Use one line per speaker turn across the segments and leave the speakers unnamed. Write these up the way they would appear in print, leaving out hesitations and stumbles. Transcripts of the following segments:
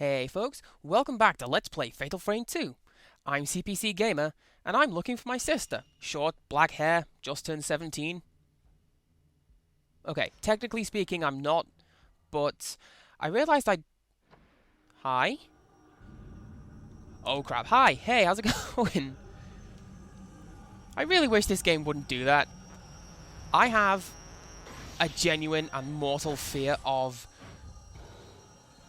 Hey folks, welcome back to Let's Play Fatal Frame 2. I'm CPC Gamer, and I'm looking for my sister. Short, black hair, just turned 17. Okay, technically speaking I'm not, but I realized I... Hi? Oh crap, hi, hey, how's it going? I really wish this game wouldn't do that. I have a genuine and mortal fear of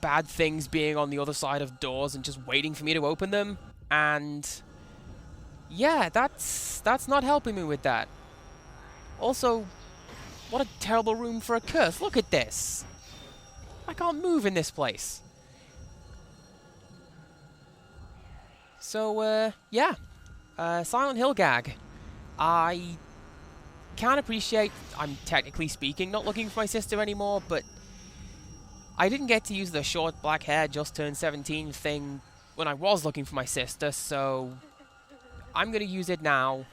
bad things being on the other side of doors and just waiting for me to open them, and yeah, that's not helping me with that. Also, what a terrible room for a curse. Look at this. I can't move in this place. So, yeah. Silent Hill gag. I can appreciate, I'm technically speaking, not looking for my sister anymore, but I didn't get to use the short black hair just turned 17 thing when I was looking for my sister, so I'm going to use it now.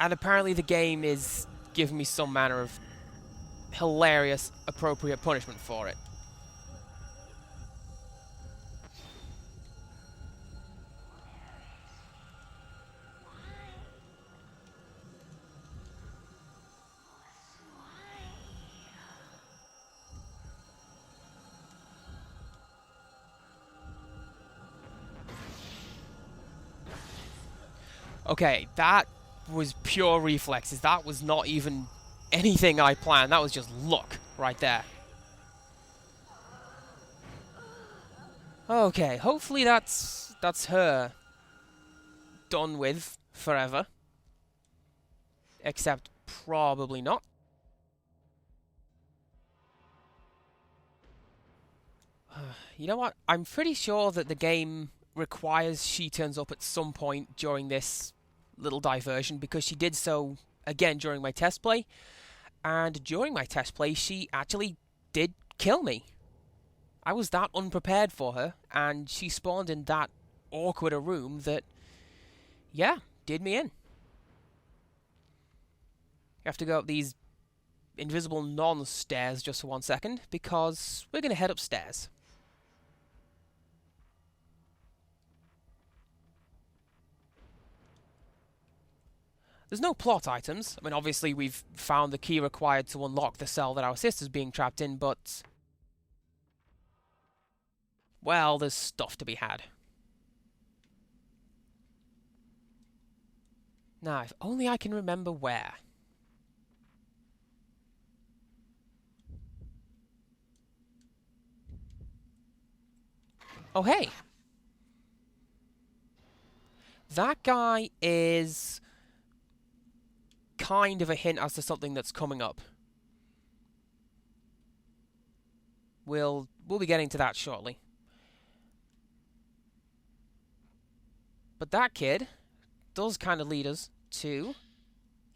And apparently the game is giving me some manner of hilarious, appropriate punishment for it. Okay, that was pure reflexes. That was not even anything I planned. That was just luck right there. Okay, hopefully that's her done with forever. Except probably not. You know what? I'm pretty sure that the game requires she turns up at some point during this little diversion, because she did so again during my test play, and during my test play she actually did kill me. I was that unprepared for her, and she spawned in that awkward a room that, yeah, did me in. You have to go up these invisible non-stairs just for 1 second, because we're going to head upstairs. There's no plot items. I mean, obviously we've found the key required to unlock the cell that our sister's being trapped in, but... well, there's stuff to be had. Now, if only I can remember where. Oh, hey! That guy is kind of a hint as to something that's coming up. We'll be getting to that shortly. But that kid does kind of lead us to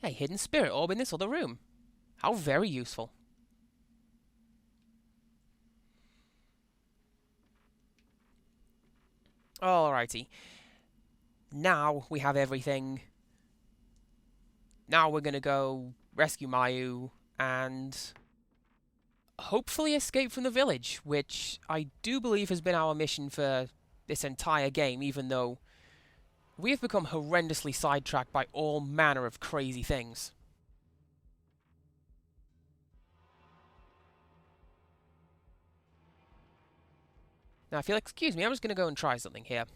a hidden spirit orb in this other room. How very useful. Alrighty. Now we have everything. Now we're gonna go rescue Mayu and hopefully escape from the village, which I do believe has been our mission for this entire game, even though we have become horrendously sidetracked by all manner of crazy things. Now, if you'll excuse me, I'm just going to go and try something here.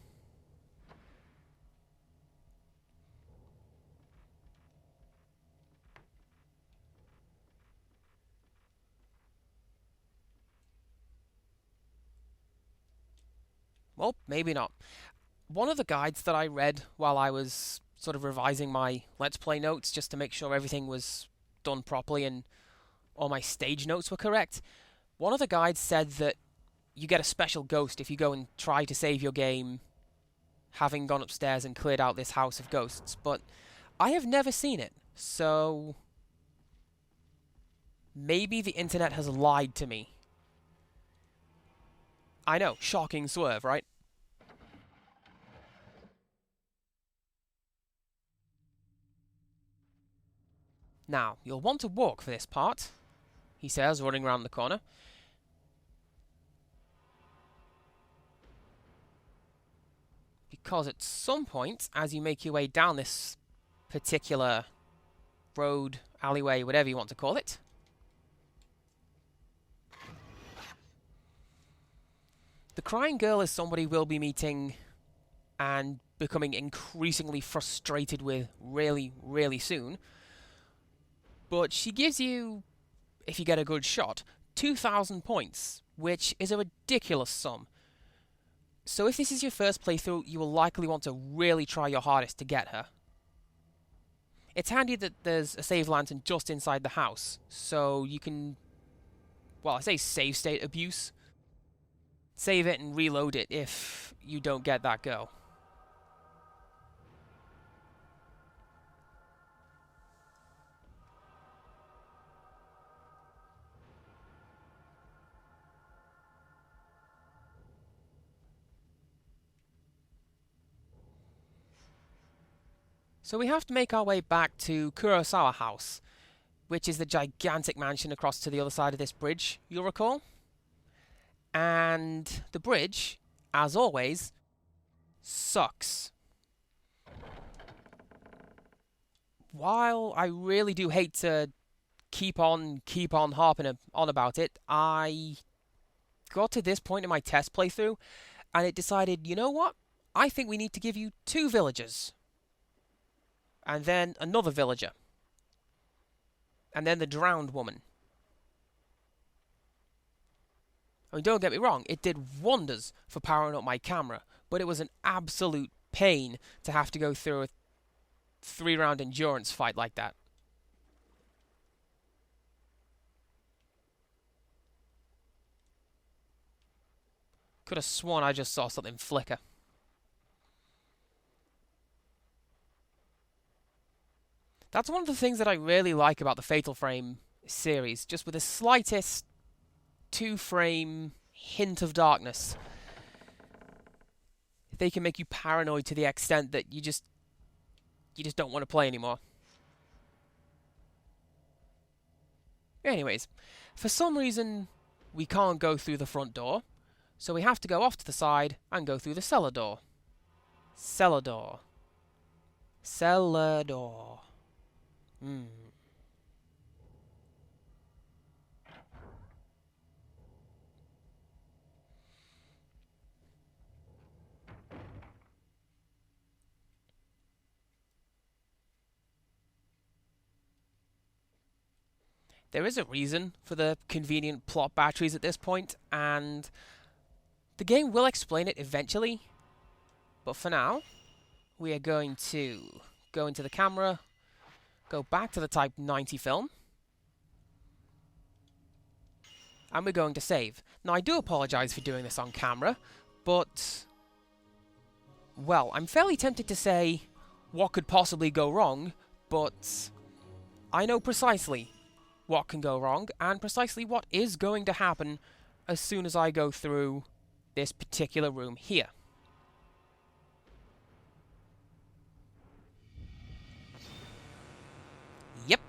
Well, maybe not. One of the guides that I read while I was sort of revising my Let's Play notes, just to make sure everything was done properly and all my stage notes were correct, one of the guides said that you get a special ghost if you go and try to save your game having gone upstairs and cleared out this house of ghosts, but I have never seen it, so maybe the internet has lied to me. I know, shocking swerve, right? Now, you'll want to walk for this part, he says, running around the corner. Because at some point, as you make your way down this particular road, alleyway, whatever you want to call it, the crying girl is somebody we'll be meeting and becoming increasingly frustrated with really, really soon. But she gives you, if you get a good shot, 2,000 points, which is a ridiculous sum. So if this is your first playthrough, you will likely want to really try your hardest to get her. It's handy that there's a save lantern just inside the house, so you can, well, I say save state abuse. Save it and reload it if you don't get that girl. So we have to make our way back to Kurosawa House, which is the gigantic mansion across to the other side of this bridge, you'll recall. And the bridge, as always, sucks. While I really do hate to keep on harping on about it, I got to this point in my test playthrough, and it decided, you know what? I think we need to give you 2 villagers. And then another villager. And then the drowned woman. I mean, don't get me wrong, it did wonders for powering up my camera, but it was an absolute pain to have to go through a 3-round endurance fight like that. Could have sworn I just saw something flicker. That's one of the things that I really like about the Fatal Frame series, just with the slightest 2-frame hint of darkness. They can make you paranoid to the extent that you just don't want to play anymore. Anyways, for some reason we can't go through the front door, so we have to go off to the side and go through the cellar door. Cellar door. Cellar door. There is a reason for the convenient plot batteries at this point, and the game will explain it eventually. But for now, we are going to go into the camera, go back to the Type 90 film, and we're going to save. Now, I do apologise for doing this on camera, but, well, I'm fairly tempted to say what could possibly go wrong, but I know precisely what can go wrong, and precisely what is going to happen as soon as I go through this particular room here. Yep.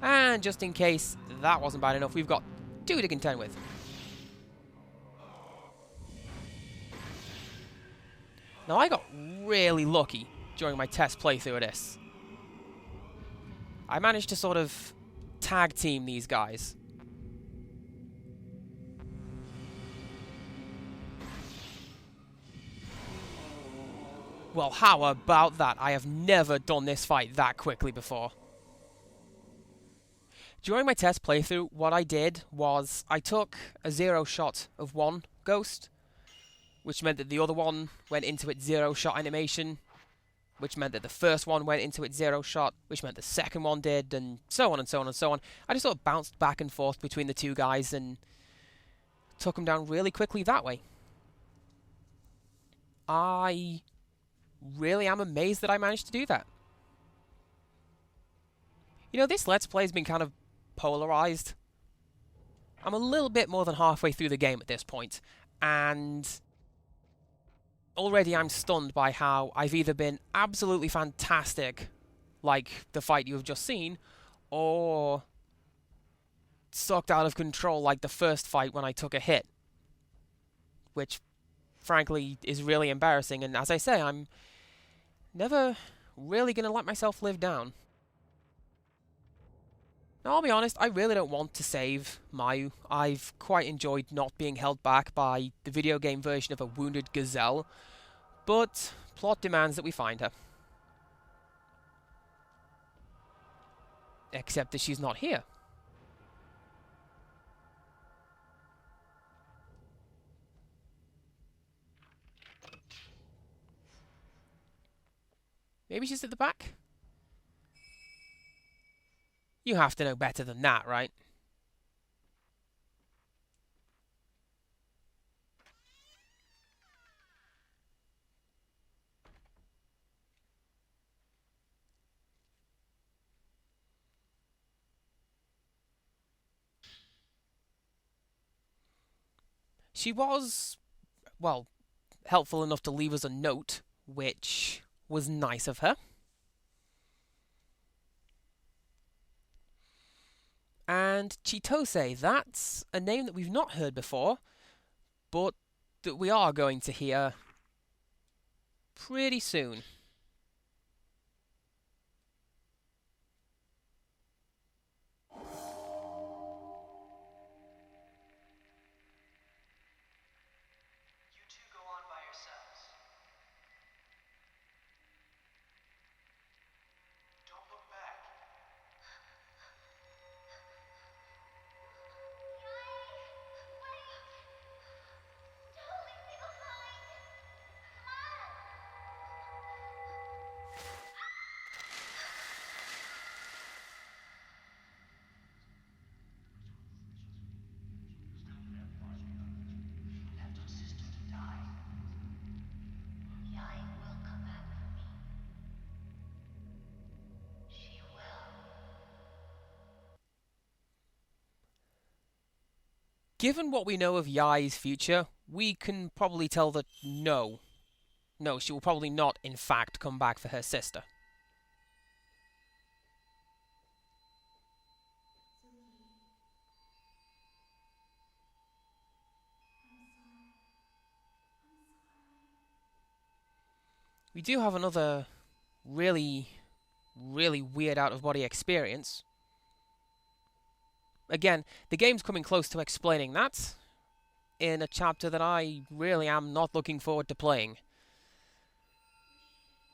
And just in case that wasn't bad enough, we've got 2 to contend with. Now, I got really lucky during my test playthrough of this. I managed to sort of tag team these guys. Well, how about that? I have never done this fight that quickly before. During my test playthrough, what I did was I took a 0 shot of one ghost, which meant that the other one went into its 0 shot animation, which meant that the first one went into its 0 shot, which meant the second one did, and so on and so on and so on. I just sort of bounced back and forth between the 2 guys and took them down really quickly that way. I really am amazed that I managed to do that. You know, this Let's Play has been kind of polarized. I'm a little bit more than halfway through the game at this point, and already I'm stunned by how I've either been absolutely fantastic, like the fight you have just seen, or sucked out of control like the first fight when I took a hit. Which, frankly, is really embarrassing. And as I say, I'm never really going to let myself live down. Now, I'll be honest, I really don't want to save Mayu. I've quite enjoyed not being held back by the video game version of a wounded gazelle, but plot demands that we find her. Except that she's not here. Maybe she's at the back? You have to know better than that, right? She was, well, helpful enough to leave us a note, which was nice of her. And Chitose, that's a name that we've not heard before, but that we are going to hear pretty soon. Given what we know of Yai's future, we can probably tell that no, she will probably not, in fact, come back for her sister. We do have another really weird out-of-body experience. Again, the game's coming close to explaining that in a chapter that I really am not looking forward to playing.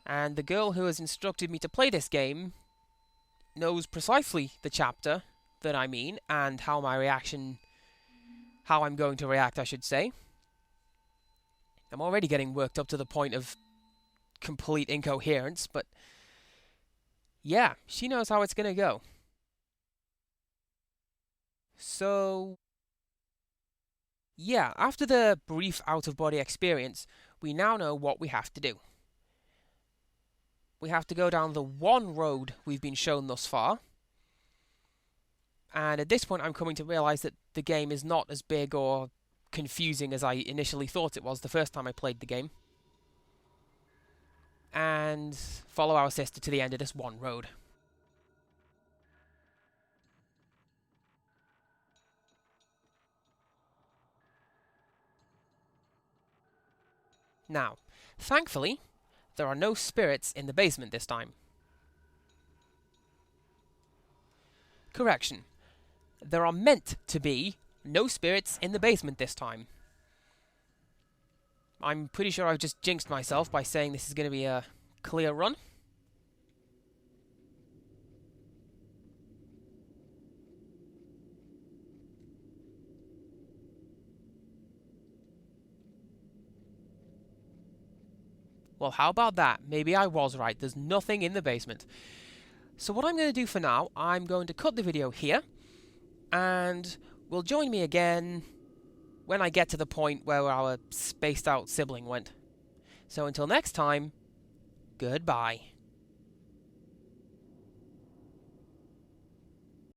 And the girl who has instructed me to play this game knows precisely the chapter that I mean and how I'm going to react, I should say. I'm already getting worked up to the point of complete incoherence, but yeah, she knows how it's going to go. So, yeah, after the brief out-of-body experience, we now know what we have to do. We have to go down the one road we've been shown thus far. And at this point, I'm coming to realise that the game is not as big or confusing as I initially thought it was the first time I played the game. And follow our sister to the end of this one road. Now, thankfully, there are no spirits in the basement this time. Correction. There are meant to be no spirits in the basement this time. I'm pretty sure I've just jinxed myself by saying this is going to be a clear run. Well, how about that? Maybe I was right. There's nothing in the basement. So what I'm going to do for now, I'm going to cut the video here, and will join me again when I get to the point where our spaced out sibling went. So until next time, goodbye.